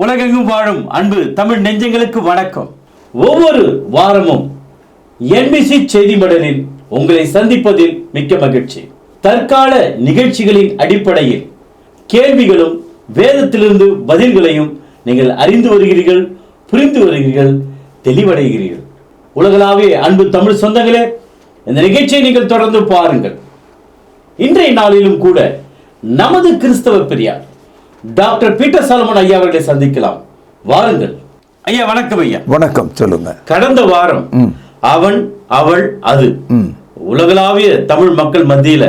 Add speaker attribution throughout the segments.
Speaker 1: உலகெங்கும் வாழும் அன்பு தமிழ் நெஞ்சங்களுக்கு வணக்கம். ஒவ்வொரு வாரமும் NBC செய்தி மடலில் உங்களை சந்திப்பதில் மிக்க மகிழ்ச்சி. தற்கால நிகழ்ச்சிகளின் அடிப்படையில் கேள்விகளும் வேதத்திலிருந்து பதில்களையும் நீங்கள் அறிந்து வருகிறீர்கள், புரிந்து வருகிறீர்கள், தெளிவடைகிறீர்கள். உலகளாவிய அன்பு தமிழ் சொந்தங்களே, இந்த நிகழ்ச்சியை நீங்கள் தொடர்ந்து பாருங்கள். இன்றைய நாளிலும் கூட நமது கிறிஸ்தவ பெரியார் டாக்டர் பீட்டர் சாலமன் ஐயா அவர்களை சந்திக்கலாம். வாருங்கள் ஐயா. வணக்கம் ஐயா.
Speaker 2: வணக்கம். சொல்லுங்க.
Speaker 1: கடந்த வாரம் அவன் அவள் அது உலகளாவிய தமிழ் மக்கள் மத்தியில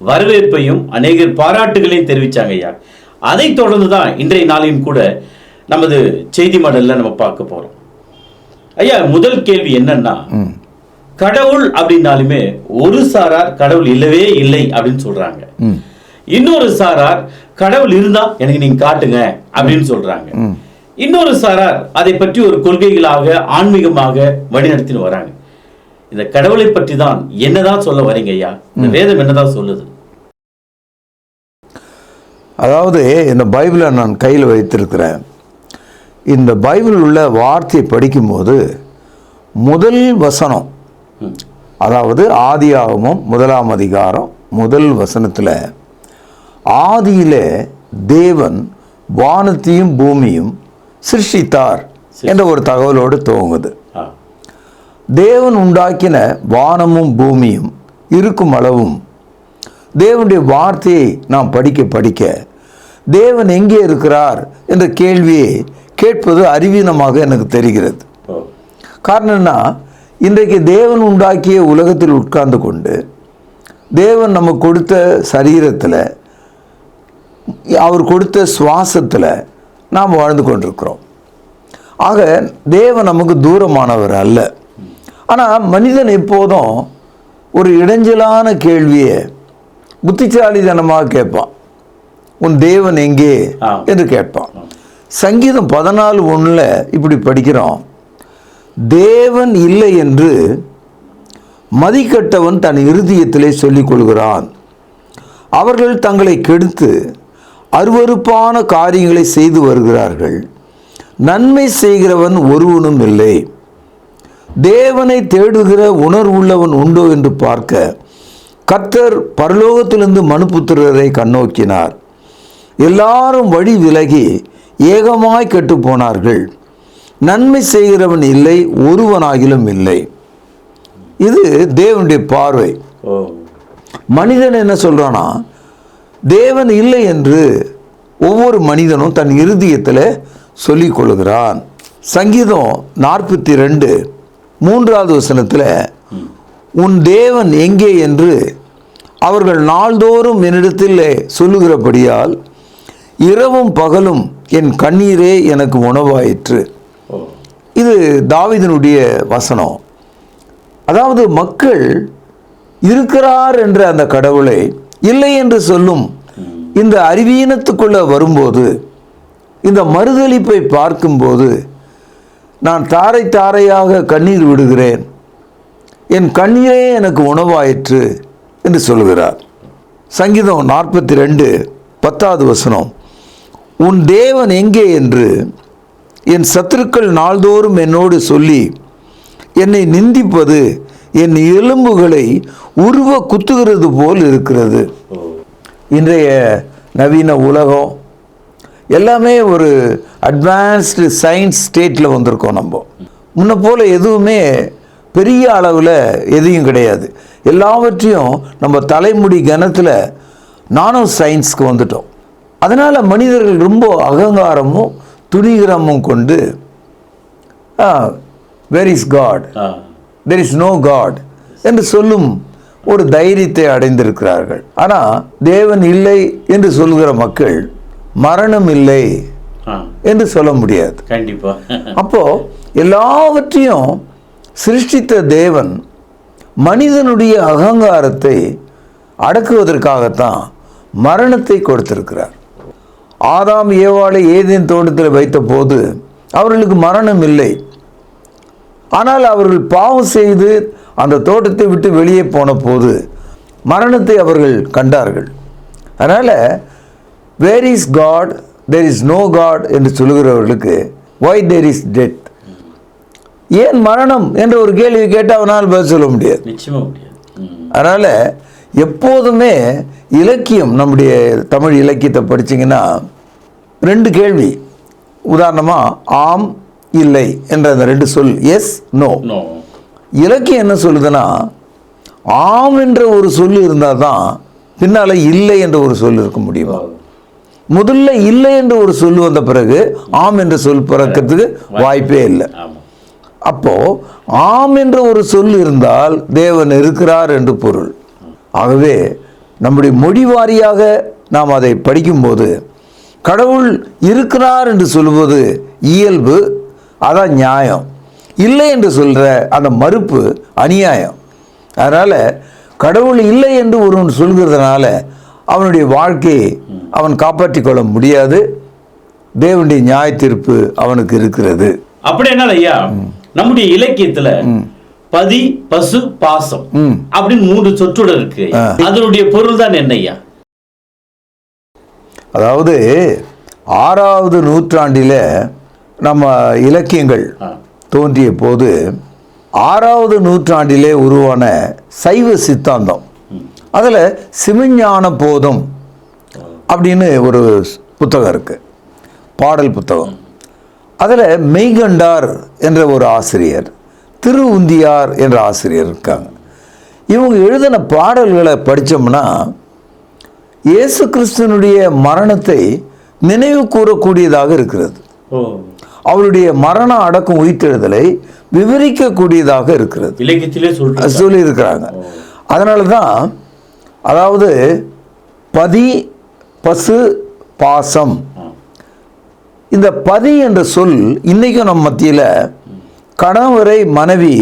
Speaker 1: வரவேற்பையும் அநேகர் பாராட்டுகளையும் தெரிவிச்சாங்க ஐயா. அதை தொடர்ந்துதான் இன்றைய நாளின் கூட நமது செய்தி மடல்ல நம்ம பார்க்க போறோம். ஐயா, முதல் கேள்வி என்னன்னா, கடவுள் அப்படின்னாலுமே ஒரு சாரார் கடவுள் இல்லவே இல்லை அப்படின்னு சொல்றாங்க. இன்னொரு சாரார் கடவுள் இருந்தா எனக்கு நீங்க காட்டுங்க அப்படின்னு சொல்றாங்க. இன்னொரு சாரார் அதை பற்றி ஒரு கொள்கைகளாக ஆன்மீகமாக வழிநடத்தின்னு வராங்க. இந்த கடவுளை பற்றி தான் என்னதான் சொல்ல வரீங்க ஐயா? இந்த வேதம் என்னதான் சொல்லுது?
Speaker 2: அதாவது இந்த பைபிளை நான் கையில் வைத்திருக்கிறேன். இந்த பைபிள் உள்ள வார்த்தையை படிக்கும்போது முதல் வசனம், அதாவது ஆதியாகமம் 1ஆம் அதிகாரம் முதல் வசனத்தில் ஆதியிலே தேவன் வானத்தையும் பூமியும் சிருஷ்டித்தார் என்ற ஒரு தகவலோடு துவங்குது. தேவன் உண்டாக்கின வானமும் பூமியும் இருக்கும் அளவும் தேவனுடைய வார்த்தையை நாம் படிக்க படிக்க தேவன் எங்கே இருக்கிறார் என்ற கேள்வியை கேட்பது அறிவீனமாக எனக்கு தெரிகிறது. காரணம் என்ன? இன்றைக்கு தேவன் உண்டாக்கிய உலகத்தில் உட்கார்ந்து கொண்டு தேவன் நமக்கு கொடுத்த சரீரத்தில், அவர் கொடுத்த சுவாசத்தில் நாம் வாழ்ந்து கொண்டிருக்கிறோம். ஆக தேவன் நமக்கு தூரமானவர் அல்ல. ஆனால் மனிதன் எப்போதும் ஒரு இடைஞ்சலான கேள்வியை புத்திசாலித்தனமாக கேட்பான். உன் தேவன் எங்கே என்று கேட்பான். சங்கீதம் 14:1 இப்படி படிக்கிறோம், தேவன் இல்லை என்று மதிக்கட்டவன் தன் இருதயத்திலே சொல்லிக் கொள்கிறான். அவர்கள் தங்களை கெடுத்து அருவருப்பான காரியங்களை செய்து வருகிறார்கள். நன்மை செய்கிறவன் ஒருவனும் இல்லை. தேவனை தேடுகிற உணர்வுள்ளவன் உண்டோ என்று பார்க்க கர்த்தர் பரலோகத்திலிருந்து மனுபுத்திரரை கண்ணோக்கினார். எல்லாரும் வழி விலகி ஏகமாய் கெட்டு போனார்கள். நன்மை செய்கிறவன் இல்லை, ஒருவனாகிலும் இல்லை. இது தேவனுடைய பார்வை. மனிதன் என்ன சொல்றானா, தேவன் இல்லை என்று ஒவ்வொரு மனிதனும் தன் இருதயத்தில் சொல்லிக் கொள்கிறான். சங்கீதம் 42:3 வசனத்தில் உன் தேவன் எங்கே என்று அவர்கள் நாள்தோறும் என்னிடத்தில் சொல்லுகிறபடியால் இரவும் பகலும் என் கண்ணீரே எனக்கு உணவாயிற்று. இது தாவீதினுடைய வசனம். அதாவது மக்கள் இருக்கிறார் என்ற அந்த கடவுளை இல்லை என்று சொல்லும் இந்த அறிவீனத்துக்குள்ள வரும்போது, இந்த மறுதலிப்பை பார்க்கும்போது, நான் தாரை தாரையாக கண்ணீர் விடுகிறேன், என் கண்ணீரே எனக்கு உணவாயிற்று என்று சொல்கிறார். சங்கீதம் 42:10 வசனம், உன் தேவன் எங்கே என்று என் சத்துருக்கள் நாள்தோறும் என்னோடு சொல்லி என்னை நிந்திப்பது என் எலும்புகளை உருவ குத்துகிறது போல் இருக்கிறது. இன்றைய நவீன உலகம் எல்லாமே ஒரு அட்வான்ஸ்டு சயின்ஸ் ஸ்டேட்டில் வந்திருக்கோம். நம்ம முன்ன போல் எதுவுமே பெரிய அளவில் எதையும் கிடையாது. எல்லாவற்றையும் நம்ம தலைமுடி கனத்தில் நானோ சயின்ஸ்க்கு வந்துட்டோம். அதனால் மனிதர்கள் ரொம்ப அகங்காரமும் துணிகரமும் கொண்டு where is God, there is no God என்று சொல்லும் ஒரு தைரியத்தை அடைந்திருக்கிறார்கள். ஆனால் தேவன் இல்லை என்று சொல்கிற மக்கள் மரணம் இல்லை என்று சொல்ல முடியாது.
Speaker 1: கண்டிப்பா.
Speaker 2: அப்போ எல்லாவற்றையும் சிருஷ்டித்த தேவன் மனிதனுடைய அகங்காரத்தை அடக்குவதற்காகத்தான் மரணத்தை கொடுத்திருக்கிறார். ஆதாம் ஏவாளை ஏதேன் தோட்டத்தில் வைத்த போது அவர்களுக்கு மரணம் இல்லை. ஆனால் அவர்கள் பாவம் செய்து அந்த தோட்டத்தை விட்டு வெளியே போன போது மரணத்தை அவர்கள் கண்டார்கள். அதனால் where is God, there is no God என்று சொல்லுகிறவர்களுக்கு why there is death, ஏன் மரணம் என்ற ஒரு கேள்வி கேட்டால் அவனால் பதில் சொல்ல முடியாது.
Speaker 1: நிச்சயமா முடியாது.
Speaker 2: அதனால் எப்போதுமே இலக்கியம், நம்முடைய தமிழ் இலக்கியத்தை படிச்சிங்கன்னா 2 கேள்வி, உதாரணமாக ஆம் இல்லை என்ற அந்த 2 சொல், எஸ் நோ. இலக்கியம் என்ன சொல்லுதுன்னா, ஆம் என்ற ஒரு சொல் இருந்தால் தான் பின்னால் இல்லை என்ற ஒரு சொல் இருக்க முடியுமா. முதல்ல இல்லை என்று ஒரு சொல் வந்த பிறகு ஆம் என்ற சொல் பிறக்கிறதுக்கு வாய்ப்பே இல்லை. அப்போ ஆம் என்ற ஒரு சொல் இருந்தால் தேவன் இருக்கிறார் என்று பொருள். ஆகவே நம்முடைய மொழி வாரியாக நாம் அதை படிக்கும்போது கடவுள் இருக்கிறார் என்று சொல்வது இயல்பு, அதான் நியாயம். இல்லை என்று சொல்கிற அந்த மறுப்பு அநியாயம். அதனால் கடவுள் இல்லை என்று ஒருவன் சொல்கிறதுனால அவனுடைய வாழ்க்கையை அவன் காப்பாற்றிக் கொள்ள முடியாது. தேவனுடைய நியாய தீர்ப்பு அவனுக்கு இருக்கிறது.
Speaker 1: அப்படி என்ன ஐயா, நம்முடைய இலக்கியத்துல பதி, பசு, பாசம் அப்படின்னு 3 சொற்றொடர் இருக்கு. அதனுடைய பொருள் தான் என்ன ஐயா?
Speaker 2: அதாவது 6வது நூற்றாண்டில் நம்ம இலக்கியங்கள் தோன்றிய போது 6வது நூற்றாண்டிலே உருவான சைவ சித்தாந்தம், அதில் சிவஞான போதம் அப்படின்னு ஒரு புத்தகம் இருக்கு, பாடல் புத்தகம். அதில் மெய்கண்டார் என்ற ஒரு ஆசிரியர், திருவுந்தியார் என்ற ஆசிரியர் இருக்காங்க. இவங்க எழுதின பாடல்களை படித்தோம்னா இயேசு கிறிஸ்துவனுடைய மரணத்தை நினைவு கூறக்கூடியதாக இருக்கிறது. அவருடைய மரண அடக்கம் உயிர்த்தெழுதலை விவரிக்கக்கூடியதாக இருக்கிறது,
Speaker 1: இலக்கியத்திலே
Speaker 2: சொல்லியிருக்கிறாங்க. அதனால தான் அதாவது பதி, பசு, பாசம், இந்த பதி என்ற சொல் இன்றைக்கும் நம்ம மத்தியில் கணவரை மனைவி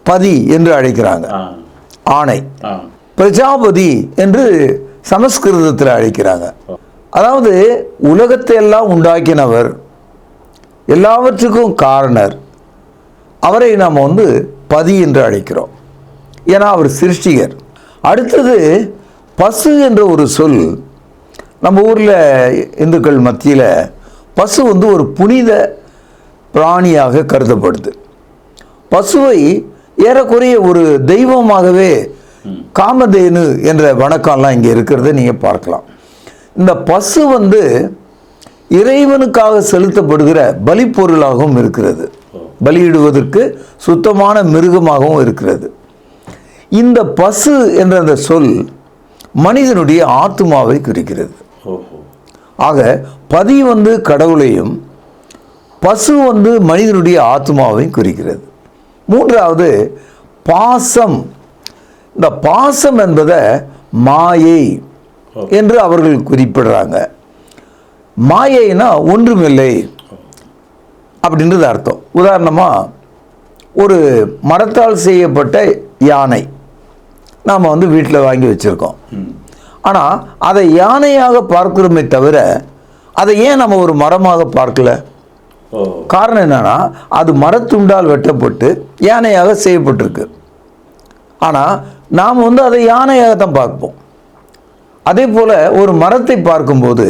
Speaker 2: பதி என்று அழைக்கிறாங்க, ஆணை. பிரஜாபதி என்று சமஸ்கிருதத்தில் அழைக்கிறாங்க. அதாவது உலகத்தை எல்லாம் உண்டாக்கினவர், எல்லாவற்றுக்கும் காரணர், அவரை நாம் பதி என்று அழைக்கிறோம், ஏன்னா அவர் சிருஷ்டிகர். அடுத்தது பசு என்ற ஒரு சொல், நம்ம ஊரில் இந்துக்கள் மத்தியில் பசு ஒரு புனித பிராணியாக கருதப்படுது. பசுவை ஏறக்குறைய ஒரு தெய்வமாகவே காமதேனு என்ற வணக்கம்லாம் இங்கே இருக்கிறத நீங்கள் பார்க்கலாம். இந்த பசு இறைவனுக்காக செலுத்தப்படுகிற பலிப்பொருளாகவும் இருக்கிறது, பலியிடுவதற்கு சுத்தமான மிருகமாகவும் இருக்கிறது. இந்த பசு என்ற அந்த சொல் மனிதனுடைய ஆத்மாவை குறிக்கிறது. ஆக பதி கடவுளையும், பசு மனிதனுடைய ஆத்மாவையும் குறிக்கிறது. 3வது பாசம். இந்த பாசம் என்பதை மாயை என்று அவர்கள் குறிப்பிடுறாங்க. மாயைனா ஒன்றுமில்லை அப்படின்றது அர்த்தம். உதாரணமாக ஒரு மரத்தால் செய்யப்பட்ட யானை நாம் வீட்டில் வாங்கி வச்சுருக்கோம். ஆனால் அதை யானையாக பார்க்கிறோமே தவிர அதை ஏன் நம்ம ஒரு மரமாக பார்க்கல? காரணம் என்னன்னா, அது மரத்துண்டால் வெட்டப்பட்டு யானையாக செய்யப்பட்டிருக்கு. ஆனால் நாம் அதை யானையாக தான் பார்ப்போம். அதே போல் ஒரு மரத்தை பார்க்கும்போது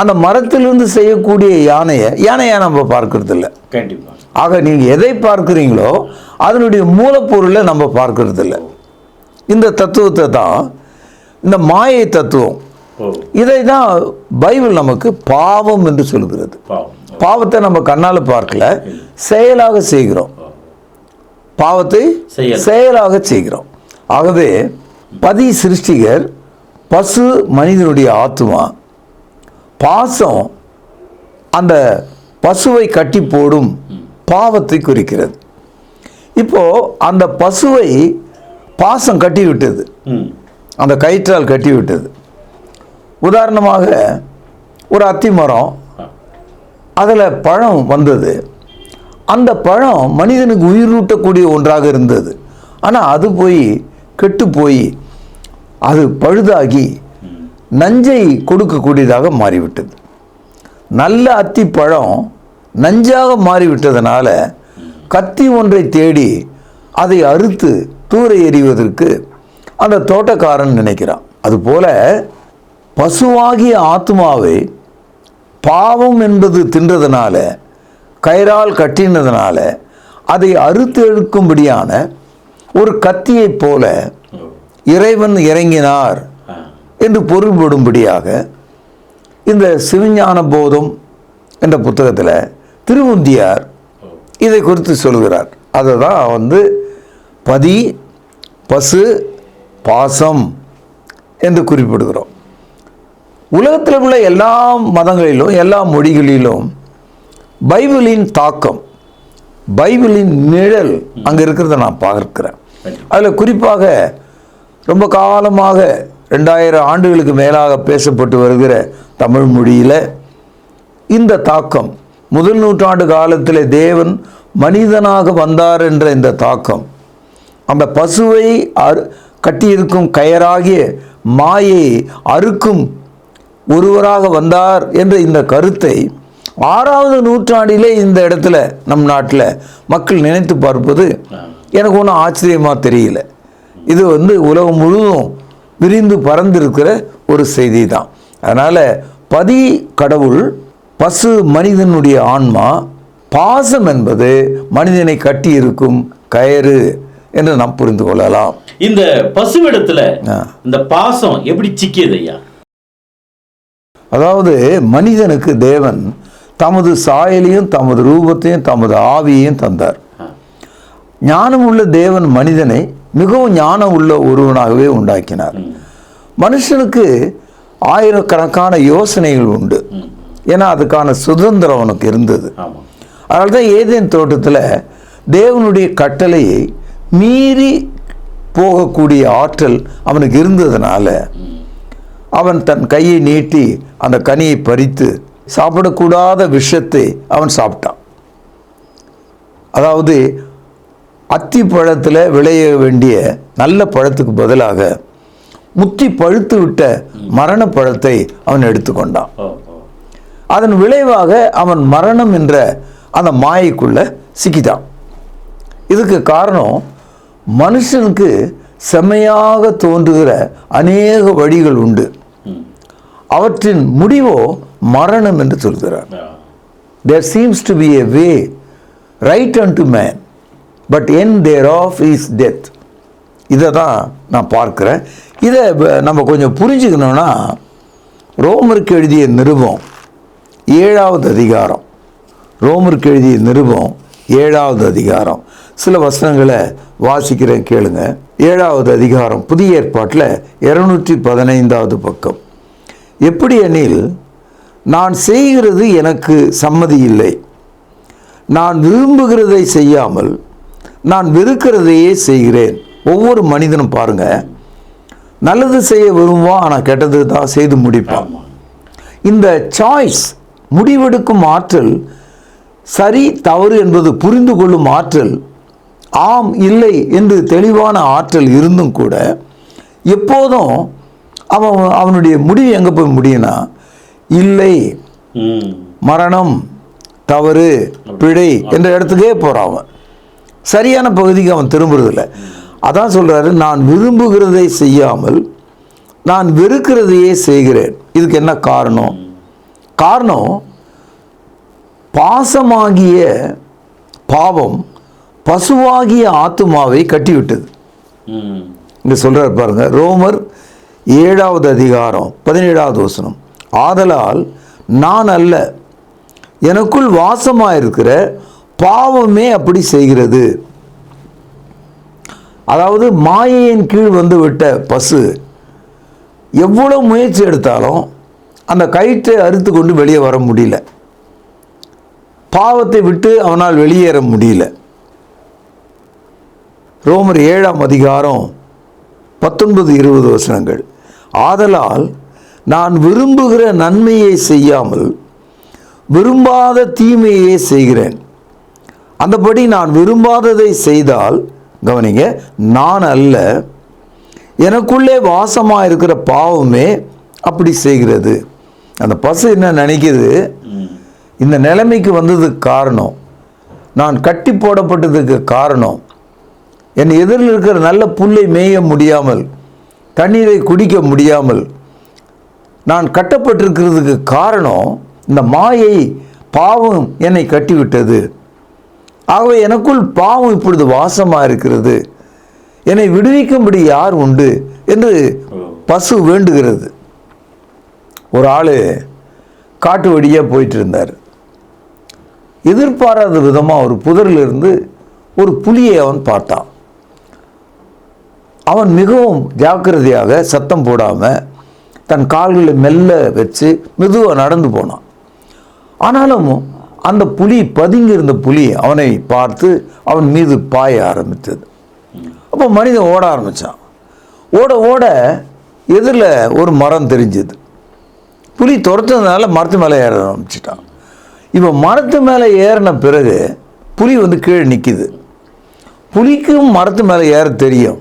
Speaker 2: அந்த மரத்திலிருந்து செய்யக்கூடிய யானையாக நம்ம பார்க்கறது இல்லை. ஆக நீங்கள் எதை பார்க்குறீங்களோ அதனுடைய மூலப்பொருளை நம்ம பார்க்கறது இல்லை. இந்த தத்துவத்தை தான் இந்த மாயை தத்துவம், இதை தான் பைபிள் நமக்கு பாவம் என்று சொல்கிறது. பாவத்தை நம்ம கண்ணால் பார்க்கல, செயலாக செய்கிறோம். பாவத்தை செயலாக செய்கிறோம். ஆகவே பதி சிருஷ்டிகர், பசு மனிதனுடைய ஆத்மா, பாசம் அந்த பசுவை கட்டி போடும் பாவத்தை குறிக்கிறது. இப்போ அந்த பசுவை பாசம் கட்டி விட்டது, அந்த கயிற்றால் கட்டி விட்டது. உதாரணமாக ஒரு அத்தி மரம், அதில் பழம் வந்தது. அந்த பழம் மனிதனுக்கு உயிரூட்டக்கூடிய ஒன்றாக இருந்தது. ஆனால் அது போய் கெட்டு போய் அது பழுதாகி நஞ்சை கொடுக்கக்கூடியதாக மாறிவிட்டது. நல்ல அத்தி பழம் நஞ்சாக மாறிவிட்டதனால கத்தி ஒன்றை தேடி அதை அறுத்து தூர எறிவதற்கு அந்த தோட்டக்காரன் நினைக்கிறான். அதுபோல பசுவாகிய ஆத்மாவை பாவம் என்பது தின்றதுனால, கயிறால் கட்டினதுனால அதை அறுத்து எடுக்கும்படியான ஒரு கத்தியைப் போல இறைவன் இறங்கினார் என்று பொருள்படும்படியாக இந்த சிவஞான போதம் என்ற புத்தகத்தில் திருவுந்தியார் இதை குறித்து சொல்கிறார். அதை தான் பதி, பசு, பாசம் என்று குறிப்பிடுகிறோம். உலகத்தில் உள்ள எல்லா மதங்களிலும் எல்லா மொழிகளிலும் பைபிளின் தாக்கம், பைபிளின் நிழல் அங்கே இருக்கிறத நான் பார்க்கிறேன். அதில் குறிப்பாக ரொம்ப காலமாக 2000 ஆண்டுகளுக்கு மேலாக பேசப்பட்டு வருகிற தமிழ் மொழியில் இந்த தாக்கம், முதல் நூற்றாண்டு காலத்தில் தேவன் மனிதனாக வந்தார் என்ற இந்த தாக்கம், அந்த பசுவை கட்டியிருக்கும் கயராகிய மாயை அறுக்கும் ஒருவராக வந்தார் என்ற இந்த கருத்தை 6வது நூற்றாண்டிலே இந்த இடத்துல நம் நாட்டில் மக்கள் நினைத்து பார்ப்பது எனக்கு ஒன்றும் ஆச்சரியமாக தெரியல. இது உலகம் முழுவதும் விரிந்து பறந்திருக்கிற ஒரு செய்தி தான். அதனால் பதி கடவுள், பசு மனிதனுடைய ஆன்மா, பாசம் என்பது மனிதனை கட்டி இருக்கும் கயிறு என்று நாம் புரிந்து கொள்ளலாம்.
Speaker 1: இந்த பசுவிடத்துல இந்த பாசம் எப்படி சிக்கியது ஐயா?
Speaker 2: அதாவது மனிதனுக்கு தேவன் தமது சாயலையும் தமது ரூபத்தையும் தமது ஆவியையும் தந்தார். ஞானம் உள்ள தேவன் மனிதனை மிகவும் ஞானம் உள்ள ஒருவனாகவே உண்டாக்கினார். மனுஷனுக்கு ஆயிரக்கணக்கான யோசனைகள் உண்டு, ஏன்னா அதுக்கான சுதந்திரம் அவனுக்கு இருந்தது. அதனால தான் ஏதேன் தோட்டத்தில் தேவனுடைய கட்டளையை மீறி போகக்கூடிய ஆற்றல் அவனுக்கு இருந்ததுனால அவன் தன் கையை நீட்டி அந்த கனியை பறித்து சாப்பிடக்கூடாத விஷத்தை அவன் சாப்பிட்டான். அதாவது அத்தி பழத்தில் விளைய வேண்டிய நல்ல பழத்துக்கு பதிலாக முத்தி பழுத்து விட்ட மரண பழத்தை அவன் எடுத்துக்கொண்டான். அதன் விளைவாக அவன் மரணம் என்ற அந்த மாயைக்குள்ள சிக்கிட்டான். இதுக்கு காரணம் மனுஷனுக்கு செம்மையாக தோன்றுகிற அநேக வழிகள் உண்டு, அவற்றின் முடிவோ மரணம் என்று சொல்கிறார். There seems to be a way right unto man, but end thereof is death. இதை தான் நான் பார்க்கிறேன். இதை நம்ம கொஞ்சம் புரிஞ்சுக்கணும்னா ரோமருக்கு எழுதிய நிருபம் 7வது அதிகாரம், ரோமருக்கு எழுதிய நிருபம் 7வது அதிகாரம் சில வசனங்களை வாசிக்கிறேன் கேளுங்க. 7வது அதிகாரம் புதிய ஏற்பாட்டில் 215வது பக்கம். எப்படி எனில், நான் செய்கிறது எனக்கு சம்மதி இல்லை, நான் விரும்புகிறதை செய்யாமல் நான் வெறுக்கிறதையே செய்கிறேன். ஒவ்வொரு மனிதனும் பாருங்க, நல்லது செய்ய விரும்புவான், ஆனால் கெட்டது தான் செய்து முடிப்பான். இந்த சாய்ஸ், முடிவெடுக்கும் ஆற்றல், சரி தவறு என்பது புரிந்து கொள்ளும் ஆற்றல், ஆம் இல்லை என்று தெளிவான ஆற்றல் இருந்தும் கூட எப்போதும் அவனுடைய முடிவு எங்கே போய் முடியும்னா, இல்லை, மரணம், தவறு, பிழை என்ற இடத்துக்கே போகிறான். அவன் சரியான பகுதிக்கு அவன் திரும்புறதில்லை. அதான் சொல்கிறாரு, நான் விரும்புகிறதை செய்யாமல் நான் வெறுக்கிறதையே செய்கிறேன். இதுக்கு என்ன காரணம்? காரணம், பாசமாகிய பாவம் பசுவாகிய ஆத்துமாவை கட்டிவிட்டது. இங்க சொல்றாரு பாருங்க, ரோமர் 7வது அதிகாரம் 17வது வசனம். ஆதலால் நான் அல்ல, எனக்குள் வாசமாயிருக்கிற பாவமே அப்படி செய்கிறது. அதாவது மாயையின் கீழ் வந்து விட்ட பசு எவ்வளவு முயற்சி எடுத்தாலும் அந்த கயிற்றை அறுத்து கொண்டு வெளியே வர முடியல, பாவத்தை விட்டு அவனால் வெளியேற முடியல. ரோமர் 7ஆம் அதிகாரம் 19-20 வசனங்கள். ஆதலால் நான் விரும்புகிற நன்மையை செய்யாமல் விரும்பாத தீமையை செய்கிறேன். அந்தபடி நான் விரும்பாததை செய்தால், கவனிங்க, நான் அல்ல, எனக்குள்ளே வாசமாக இருக்கிற பாவமே அப்படி செய்கிறது. அந்த பசு என்ன நினைக்குது, இந்த நிலைமைக்கு வந்ததுக்கு காரணம், நான் கட்டி போடப்பட்டதுக்கு காரணம், என் எதிரில் இருக்கிற நல்ல புல்லை மேய முடியாமல், தண்ணீரை குடிக்க முடியாமல் நான் கட்டப்பட்டிருக்கிறதுக்கு காரணம் இந்த மாயை பாவம் என்னை கட்டிவிட்டது. ஆகவே எனக்குள் பாவம் இப்பொழுது வாசமாக இருக்கிறது. என்னை விடுவிக்கும்படி யார் உண்டு என்று பசு வேண்டுகிறது. ஒரு ஆள் காட்டு வழியாக போயிட்டு இருந்தார். எதிர்பாராத விதமாக ஒரு புதரிலிருந்து ஒரு புலியை அவன் பார்த்தான். அவன் மிகவும் ஜாக்கிரதையாக சத்தம் போடாமல் தன் கால்களை மெல்ல வச்சு மெதுவாக நடந்து போனான். ஆனாலும் அந்த புலி, பதுங்கி இருந்த புலி அவனை பார்த்து அவன் மீது பாய ஆரம்பித்தது. அப்போ மனிதன் ஓட ஆரம்பித்தான். ஓட ஓட எதிரில் ஒரு மரம் தெரிஞ்சுது. புலி துரத்துனதுனால மரத்து மேலே ஏற ஆரம்பிச்சிட்டான். இப்போ மரத்து மேலே ஏறின பிறகு புலி கீழே நிற்கிது. புலிக்கும் மரத்து மேலே ஏற தெரியும்.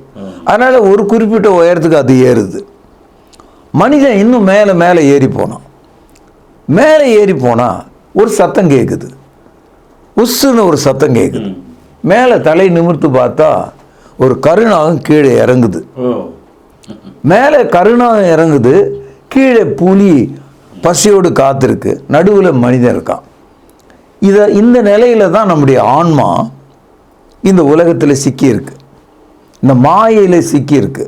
Speaker 2: அதனால் ஒரு குறிப்பிட்ட உயரத்துக்கு அது ஏறுது. மனிதன் இன்னும் மேலே மேலே ஏறி போனான். மேலே ஏறி போனால் ஒரு சத்தம் கேட்குது. உஸ்ஸுன்னு ஒரு சத்தம் கேட்குது. மேலே தலை நிமிர்த்து பார்த்தா ஒரு கருநாகம் கீழே இறங்குது. மேலே கருநாகம் இறங்குது, கீழே புலி பசியோடு காத்திருக்கு, நடுவில் மனிதன் இருக்கான். இந்த நிலையில தான் நம்முடைய ஆன்மா இந்த உலகத்தில் சிக்கியிருக்கு, இந்த மாயையில் சிக்கியிருக்கு.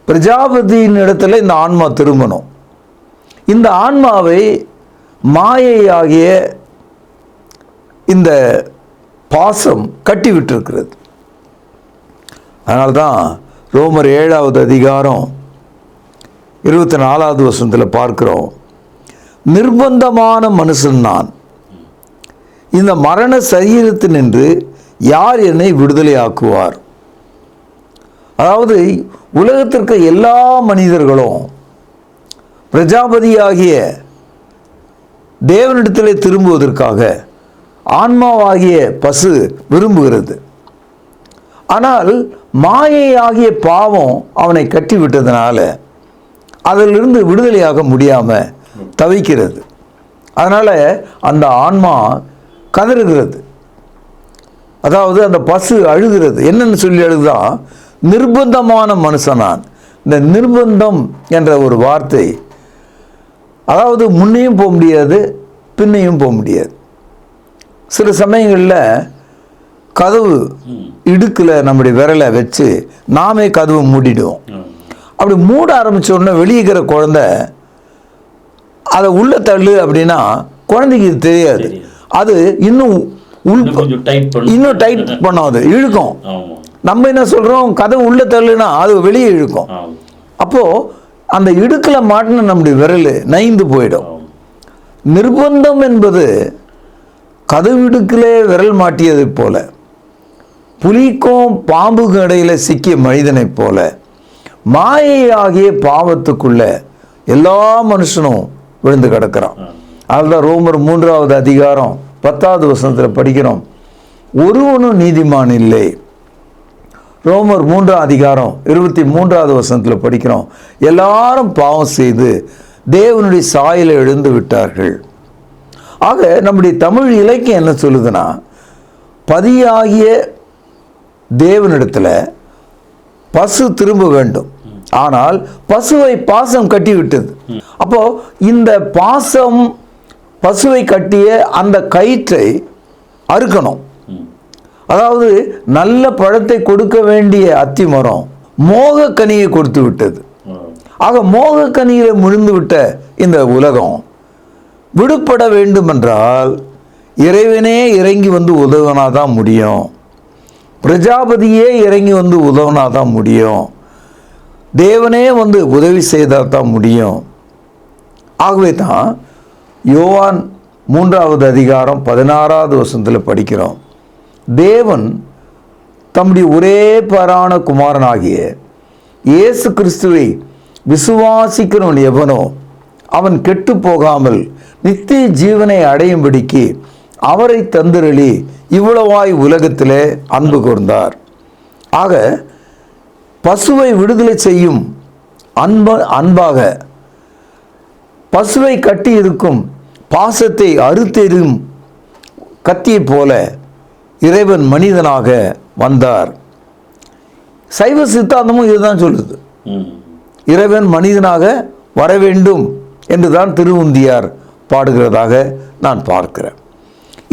Speaker 2: பிரஜாபதியின் இடத்துல இந்த ஆன்மா திரும்பணும். இந்த ஆன்மாவை மாயையாகிய இந்த பாசம் கட்டி விட்டிருக்கிறது. அதனால்தான் ரோமர் 7வது அதிகாரம் 24வது வசனத்தில் பார்க்கிறோம், நிர்பந்தமான மனுஷன் நான், இந்த மரண சரீரத்தினின்று யார் என்னை விடுதலை ஆக்குவார்? அதாவது உலகத்திற்கு எல்லா மனிதர்களும் பிரஜாபதியாகிய தேவனிடத்திலே திரும்புவதற்காக ஆன்மாவாகிய பசு விரும்புகிறது. ஆனால் மாயையாகிய பாவம் அவனை கட்டி விட்டதுனால அதிலிருந்து விடுதலையாக முடியாமல் தவிக்கிறது. அதனால் அந்த ஆன்மா கதறுகிறது. அதாவது அந்த பசு அழுகிறது. என்னன்னு சொல்லி அழுதான்? நிர்பந்தமான மனுஷனான். இந்த நிர்பந்தம் என்ற ஒரு வார்த்தை, அதாவது முன்னையும் போக முடியாது, பின்னையும் போக முடியாது. சில சமயங்களில் கதவு இடுக்கில் நம்முடைய விரலை வச்சு நாமே கதவு மூடிடுவோம். அப்படி மூட ஆரம்பித்த உடனே வெளியே இருக்கிற குழந்தை அதை உள்ள தள்ளு அப்படின்னா குழந்தைக்கு இது தெரியாது. அது இன்னும் டைட் பண்ணாது, இழுக்கும். நம்ம என்ன சொல்கிறோம், கதவு உள்ள தள்ளுனா அது வெளியே இழுக்கும். அப்போது அந்த இடுக்கில் மாட்டின நம்முடைய விரல் நைந்து போயிடும். நிர்பந்தம் என்பது கதவிடுக்கிலே விரல் மாட்டியதை போல, புலிக்கும் பாம்புக்கும் இடையில் சிக்கிய மனிதனைப் போல மாயையாகிய பாவத்துக்குள்ள எல்லா மனுஷனும் விழுந்து கிடக்கிறான். அதுதான் ரோமர் 3வது அதிகாரம் 10வது வசனத்தில் படிக்கிறோம், ஒருவனும் நீதிமான் இல்லை. ரோமர் 3வது அதிகாரம் 23வது வசனத்தில் படிக்கிறோம், எல்லாரும் பாவம் செய்து தேவனுடைய சாயலை எழுந்து விட்டார்கள். ஆக நம்முடைய தமிழ் இலக்கியம் என்ன சொல்லுதுன்னா, பதியாகிய தேவனிடத்தில் பசு திரும்ப வேண்டும், ஆனால் பசுவை பாசம் கட்டி விட்டது. அப்போ இந்த பாசம் பசுவை கட்டிய அந்த கயிற்றை அறுக்கணும். அதாவது நல்ல பழத்தை கொடுக்க வேண்டிய அத்தி மரம் மோக கனியை கொடுத்து விட்டது. ஆக மோக கனியில முழுந்து விட்ட இந்த உலகம் விடுபட வேண்டும் என்றால் இறைவனே இறங்கி வந்து உதவினாதான் முடியும். பிரஜாபதியே இறங்கி வந்து உதவினாதான் முடியும். தேவனே வந்து உதவி செய்தால் தான் முடியும். ஆகவே தான் யோவான் 3வது அதிகாரம் 16வது வசனத்தில் படிக்கிறோம், தேவன் தம்முடைய ஒரே பேரான குமாரனாகிய இயேசு கிறிஸ்துவை விசுவாசிக்கிறவன் எவனோ அவன் கெட்டு போகாமல் நித்திய ஜீவனை அடையும்படிக்கு அவரை தந்திரளி இவ்வளவாய் உலகத்திலே அன்பு கூர்ந்தார். ஆக பசுவை விடுதலை செய்யும் அன்பாக பசுவை கட்டி இருக்கும் பாசத்தை அறுத்தெறியும் கத்தியை போல இறைவன் மனிதனாக வந்தார். சைவ சித்தாந்தமும் இதுதான் சொல்லுது, இறைவன் மனிதனாக வர வேண்டும் என்றுதான் திருவுந்தியார் பாடுகிறதாக நான் பார்க்கிறேன்.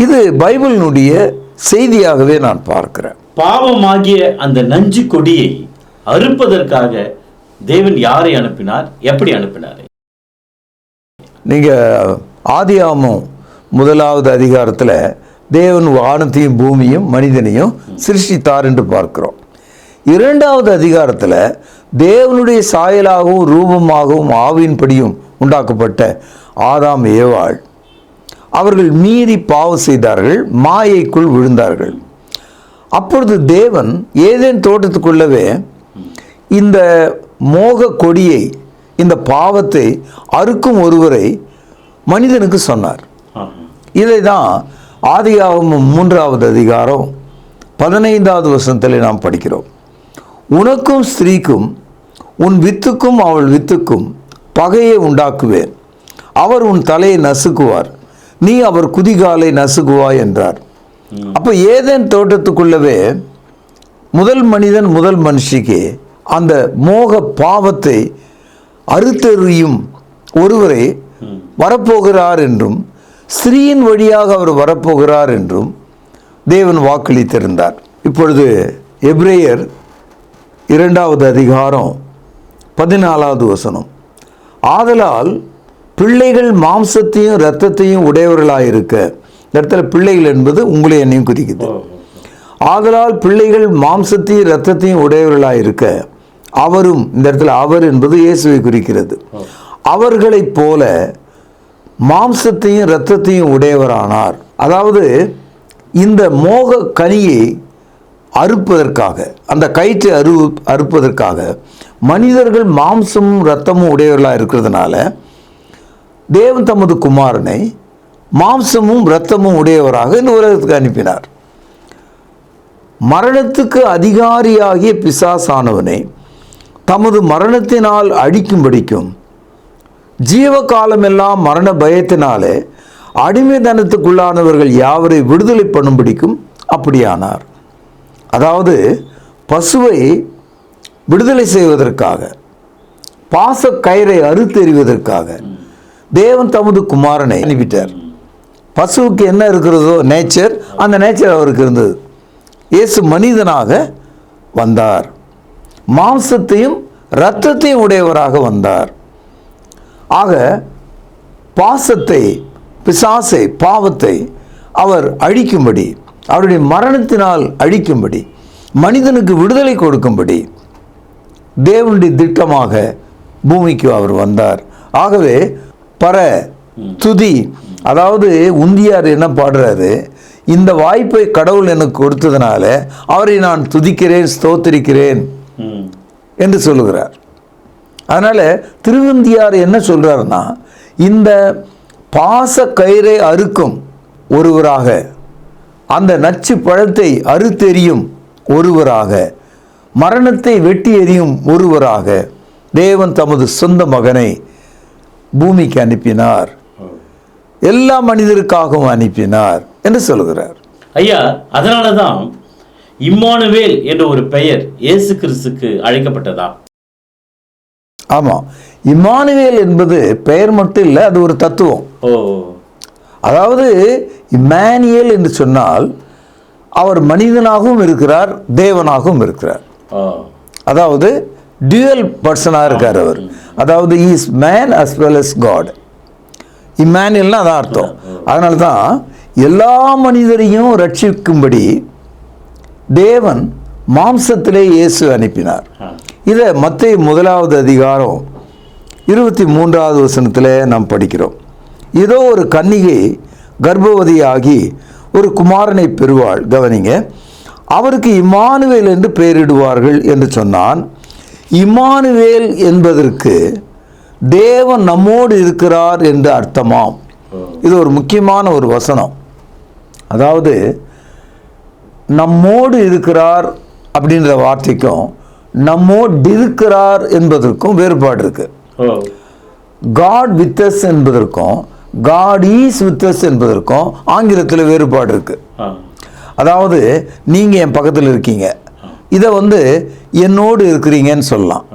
Speaker 2: இது பைபிளினுடைய செய்தியாகவே நான் பார்க்கிறேன்.
Speaker 1: பாவமாகிய அந்த நஞ்சு கொடியை அறுப்பதற்காக தேவன் யாரை அனுப்பினார், எப்படி அனுப்பினார்?
Speaker 2: நீங்கள் ஆதியாகமம் 1வது அதிகாரத்தில் தேவன் வானத்தையும் பூமியும் மனிதனையும் சிருஷ்டித்தார் என்று பார்க்கிறோம். 2வது அதிகாரத்தில் தேவனுடைய சாயலாகவும் ரூபமாகவும் ஆவியின்படியும் உண்டாக்கப்பட்ட ஆதாம் ஏவாள் அவர்கள் மீறி பாவம் செய்தார்கள், மாயைக்குள் விழுந்தார்கள். அப்பொழுது தேவன் ஏதேன் தோட்டத்துக்குள்ளவே இந்த மோக கொடியை, இந்த பாவத்தை அறுக்கும் ஒருவரை மனிதனுக்கு சொன்னார். இதை தான் ஆதியாகமம் 3வது அதிகாரம் 15வது வசனத்தில் நாம் படிக்கிறோம். உனக்கும் ஸ்திரீக்கும் உன் வித்துக்கும் அவள் வித்துக்கும் பகையை உண்டாக்குவேன், அவர் உன் தலையை நசுக்குவார், நீ அவர் குதிகாலை நசுக்குவாய் என்றார். அப்போ ஏதேன் தோட்டத்துக்குள்ளவே முதல் மனிதன் முதல் மனுஷிக்கு அந்த மோக பாவத்தை அறுத்தெறியும் ஒருவரை வரப்போகிறார் என்றும் ஸ்திரீயின் வழியாக அவர் வரப்போகிறார் என்றும் தேவன் வாக்களித்திருந்தார். இப்பொழுது எபிரேயர் 2வது அதிகாரம் 14வது வசனம், ஆதலால் பிள்ளைகள் மாம்சத்தையும் இரத்தத்தையும் உடையவர்களாயிருக்க, இந்த இடத்துல பிள்ளைகள் என்பது உங்களை என்னையும் குறிக்குது. ஆதலால் பிள்ளைகள் மாம்சத்தையும் இரத்தத்தையும் உடையவர்களாயிருக்க அவரும், இந்த இடத்துல அவர் என்பது இயேசுவை குறிக்கிறது, அவர்களைப் போல மாம்சத்தையும் இரத்தத்தையும் உடையவரானார். அதாவது இந்த மோக கனியை அறுப்பதற்காக, அந்த கயிற்றை அறுப்பதற்காக மனிதர்கள் மாம்சமும் இரத்தமும் உடையவர்களாக இருக்கிறதுனால தேவன் தமது குமாரனை மாம்சமும் இரத்தமும் உடையவராக இந்த உலகத்துக்கு அனுப்பினார். மரணத்துக்கு அதிகாரியாகிய பிசாசானவனை தமது மரணத்தினால் அழிக்கும்படிக்கும் ஜீவகாலமெல்லாம் மரண பயத்தினாலே அடிமைத்தனத்துக்குள்ளானவர்கள் யாவரை விடுதலை பண்ணும்படிக்கும் அப்படியானார். அதாவது பசுவை விடுதலை செய்வதற்காக, பாச கயிறை அறுத்தெறிவதற்காக தேவன் தமது குமாரனை அனுப்பிட்டார். பசுவுக்கு என்ன இருக்கிறதோ நேச்சர், அந்த நேச்சர் அவருக்கு இருந்தது. இயேசு மனிதனாக வந்தார், மாம்சத்தையும் இரத்தத்தையும் உடையவராக வந்தார். ஆக பாசத்தை, பிசாசை, பாவத்தை அவர் அழிக்கும்படி, அவருடைய மரணத்தினால் அழிக்கும்படி, மனிதனுக்கு விடுதலை கொடுக்கும்படி தேவனுடைய திட்டமாக பூமிக்கு அவர் வந்தார். ஆகவே துதி, அதாவது உந்தியார் என்ன பாடுறாரு, இந்த வாய்ப்பை கடவுள் எனக்கு கொடுத்ததுனால அவரை நான் துதிக்கிறேன், ஸ்தோத்திரிக்கிறேன் என்று சொல்லுகிறார். அதனால் திருவந்தியார் என்ன சொல்கிறாருன்னா, இந்த பாச கயிறை அறுக்கும் ஒருவராக, அந்த நச்சு பழத்தை அறுத்தெறியும் ஒருவராக, மரணத்தை வெட்டி எறியும் ஒருவராக தேவன் தமது சொந்த மகனை பூமிக்கு அனுப்பினார், எல்லா மனிதருக்காகவும் அனுப்பினார் என்று சொல்கிறார்.
Speaker 1: ஐயா, அதனால தான் இம்மானுவேல் என்ற ஒரு பெயர் இயேசு கிறிஸ்துக்கு அழைக்கப்பட்டதா?
Speaker 2: ஆமாம், இம்மானுவேல் என்பது பெயர் மட்டும் இல்லை, அது ஒரு தத்துவம். அதாவது இம்மானுவேல் என்று சொன்னால் அவர் மனிதனாகவும் இருக்கிறார், தேவனாகவும் இருக்கிறார். அதாவது டியூவல் பர்சனாக இருக்கார் அவர். அதாவது is man as well as God. இம்மானுவேல்னா அதான் அர்த்தம். அதனால தான் எல்லா மனிதரையும் ரட்சிக்கும்படி தேவன் மாம்சத்திலே இயேசு அனுப்பினார். இதை மத்தேயு 1வது அதிகாரம் 23வது வசனத்தில் நாம் படிக்கிறோம். ஏதோ ஒரு கன்னிகை கர்ப்பவதியாகி ஒரு குமாரனை பெறுவாள். கவனிங்க, அவருக்கு இம்மானுவேல் என்று பெயரிடுவார்கள் என்று சொன்னான். இம்மானுவேல் என்பதற்கு தேவன் நம்மோடு இருக்கிறார் என்று அர்த்தமாம். இது ஒரு முக்கியமான ஒரு வசனம். அதாவது நம்மோடு இருக்கிறார் அப்படின்ற வார்த்தைக்கும் நம்மோடு இருக்கிறார் என்பதற்கும் வேறுபாடு இருக்கு. காட் வித் அஸ் என்பதற்கும் காட் ஈஸ் வித் அஸ் என்பதற்கும் ஆங்கிலத்தில் வேறுபாடு இருக்கு. அதாவது நீங்க என் பக்கத்தில் இருக்கீங்க, இதை என்னோடு இருக்கிறீங்கன்னு சொல்லலாம்.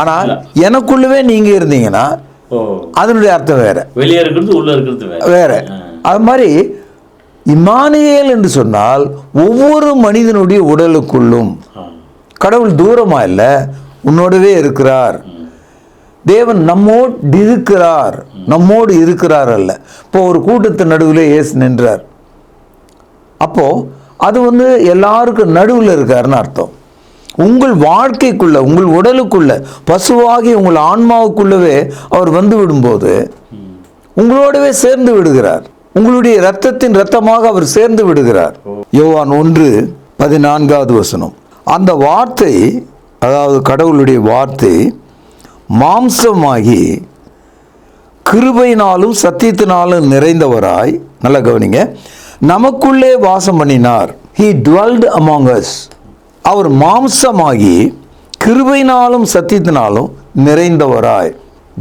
Speaker 2: ஆனால் எனக்குள்ளவே நீங்க இருந்தீங்கன்னா
Speaker 1: ஓ,
Speaker 2: அதனுடைய அர்த்தம் வேற,
Speaker 1: வெளியே இருக்கிறது உள்ள இருக்கிறது வேற.
Speaker 2: வேற. அது மாதிரி இம்மானுவேல் என்று சொன்னால் ஒவ்வொரு மனிதனுடைய உடலுக்குள்ளும் கடவுள் தூரமா இல்ல, உன்னோடவே இருக்கிறார். தேவன் நம்மோடு இருக்கிறார், நம்மோடு இருக்கிறார் அல்ல. இப்போ ஒரு கூட்டத்தின் நடுவில் இயேசு நின்றார், அப்போ அது எல்லாருக்கும் நடுவில் இருக்காருன்னு அர்த்தம். உங்கள் வாழ்க்கைக்குள்ள, உங்கள் உடலுக்குள்ள, பசுவாகி உங்கள் ஆன்மாவுக்குள்ளவே அவர் வந்து விடும்போது உங்களோடவே சேர்ந்து விடுகிறார். உங்களுடைய இரத்தத்தின் இரத்தமாக அவர் சேர்ந்து விடுகிறார். யோவான் 1:14 அந்த வார்த்தை, அதாவது கடவுளுடைய வார்த்தை மாம்சமாகி கிருபையினாலும் சத்தியத்தினாலும் நிறைந்தவராய், நல்லா கவனிங்க, நமக்குள்ளே வாசம் பண்ணினார். He dwelled among us. அவர் மாம்சமாகி கிருபையினாலும் சத்தியத்தினாலும் நிறைந்தவராய்.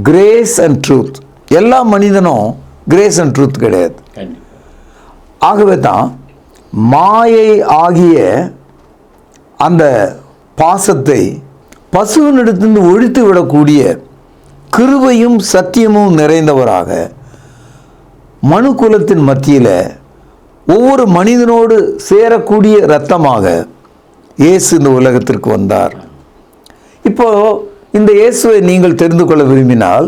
Speaker 2: Grace and truth. எல்லா மனிதனும் கிரேஸ் அண்ட் ட்ரூத் கிடையாது. ஆகவே தான் மாயை ஆகிய அந்த பாசத்தை பசுவினிடத்திலிருந்து ஒழித்து விடக்கூடிய கிருபையும் சத்தியமும் நிறைந்தவராக மனு குலத்தின் மத்தியில் ஒவ்வொரு மனிதனோடு சேரக்கூடிய இரத்தமாக இயேசு இந்த உலகத்திற்கு வந்தார். இப்போ இந்த இயேசுவை நீங்கள் தெரிந்து கொள்ள விரும்பினால்,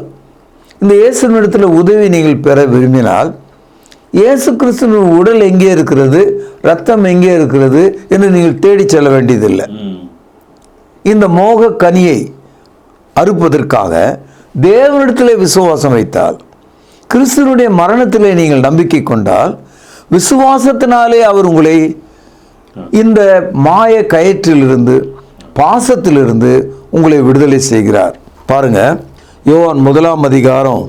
Speaker 2: இந்த இயேசுவினிடத்தில் உதவி நீங்கள் பெற விரும்பினால், இயேசு கிறிஸ்துவின் உடல் எங்கே இருக்கிறது, ரத்தம் எங்கே இருக்கிறது என்று நீங்கள் தேடி செல்ல வேண்டியதில்லை. இந்த மோக கனியை அறுப்பதற்காக தேவனிடத்திலே விசுவாசம் வைத்தால், கிறிஸ்துவனுடைய மரணத்திலே நீங்கள் நம்பிக்கை கொண்டால், விசுவாசத்தினாலே அவர் உங்களை இந்த மாய கயிற்றிலிருந்து, பாசத்திலிருந்து உங்களை விடுதலை செய்கிறார். பாருங்க, யோவான் 1:12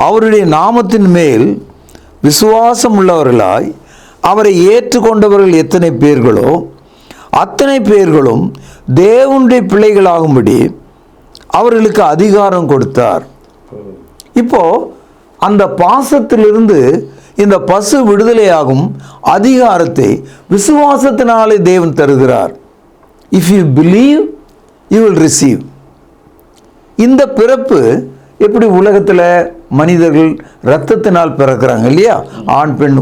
Speaker 2: அவருடைய நாமத்தின் மேல் விசுவாசம் உள்ளவர்களாய் அவரை ஏற்றுக்கொண்டவர்கள் எத்தனை பேர்களோ அத்தனை பேர்களும் தேவனுடைய பிள்ளைகளாகும்படி அவர்களுக்கு அதிகாரம் கொடுத்தார். இப்போ அந்த பாசத்திலிருந்து இந்த பசு விடுதலையாகும் அதிகாரத்தை விசுவாசத்தினாலே தேவன் தருகிறார். If you believe you will receive. இந்த பிறப்பு எப்படி உலகத்தில் மனிதர்கள் இரத்தத்தினால் பிறக்கிறாங்க இல்லையா, ஆண் பெண்.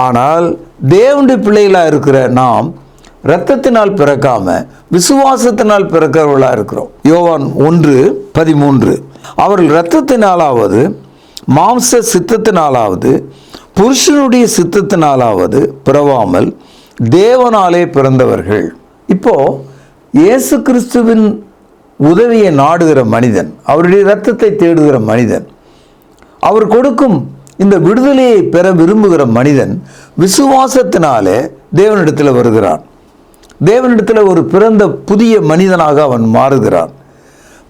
Speaker 2: ஆனால் தேவனுடைய பிள்ளைகளாக இருக்கிற நாம் இரத்தத்தினால் பிறக்காம விசுவாசத்தினால் பிறக்கிறவர்களாக இருக்கிறோம். யோவான் 1:13 அவர்கள் இரத்தத்தினாலாவது மாம்ச சித்தத்தினாலாவது புருஷனுடைய சித்தத்தினாலாவது பிறவாமல் தேவனாலே பிறந்தவர்கள். இப்போ இயேசு கிறிஸ்துவின் உதவியை நாடுகிற மனிதன், அவருடைய இரத்தத்தை தேடுகிற மனிதன், அவர் கொடுக்கும் இந்த விடுதலையை பெற விரும்புகிற மனிதன் விசுவாசத்தினாலே தேவனிடத்தில் வருகிறான். தேவனிடத்தில் ஒரு பிறந்த புதிய மனிதனாக அவன் மாறுகிறான்.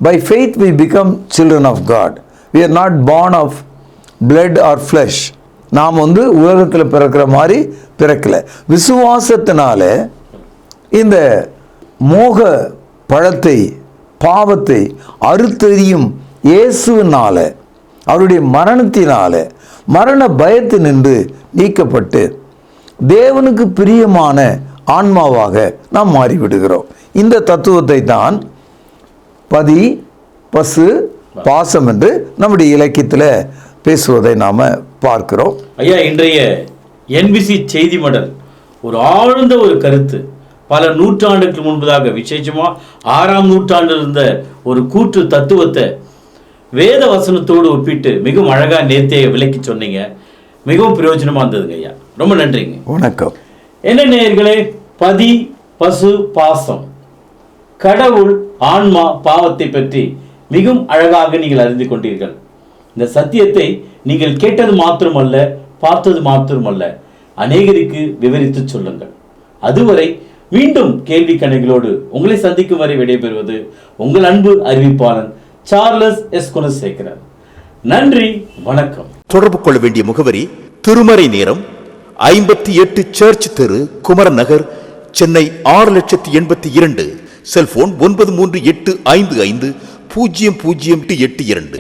Speaker 2: By faith we become children of God. We are not born of blood or flesh. நாம் உலகத்தில் பிறக்கிற மாதிரி பிறக்கல. விசுவாசத்தினால இந்த மோக பழத்தை, பாவத்தை அறுத்தெறியும் இயேசுவினால, அவருடைய மரணத்தினால, மரண பயத்தினின்று நீக்கப்பட்டு தேவனுக்கு பிரியமான ஆன்மாவாக நாம் மாறிவிடுகிறோம். இந்த தத்துவத்தை தான் பதி, பசு, பாசம் என்று நம்முடைய இலக்கியத்தில் பேசுவதை நாம் பார்க்கிறோம்.
Speaker 1: ஐயா, இன்றைய என்பிசி செய்தி மடல் ஒரு ஆழ்ந்த ஒரு கருத்து, பல நூற்றாண்டுக்கு முன்பதாக, விசேஷமா 6ஆம் நூற்றாண்டில் இருந்த ஒரு கூற்று தத்துவத்தை வேத வசனத்தோடு ஒப்பிட்டு மிகவும் அழகா நேர்த்தியை விளக்கி சொன்னீங்க. மிகவும் பிரயோஜனமா இருந்ததுங்க ஐயா. ரொம்ப நன்றிங்க.
Speaker 2: வணக்கம்.
Speaker 1: என்ன நேயர்களே, பதி, பசு, பாசம், கடவுள், ஆன்மா, பாவத்தை பற்றி மிகவும் அழகாக நீங்கள் அறிந்து கொண்டீர்கள். இந்த சத்தியத்தை நீங்கள் கேட்டது மாத்திரமல்ல, பார்த்தது மாத்திரமல்ல, அநேகருக்கு விவரித்து சொல்லுங்கள். அதுவரை மீண்டும் கேள்வி கணைகளோடு உங்களை சந்திக்கும் வரை விடைபெறுவது உங்கள் அன்பு அறிவிப்பாளன் சார்லஸ் எஸ். குணசேகரன். நன்றி, வணக்கம்.
Speaker 3: தொடர்பு கொள்ள வேண்டிய முகவரி: திருமறை நேரம், 58 சர்ச் தெரு, குமரன் நகர், சென்னை 6,82,000. செல்போன் 9385500882.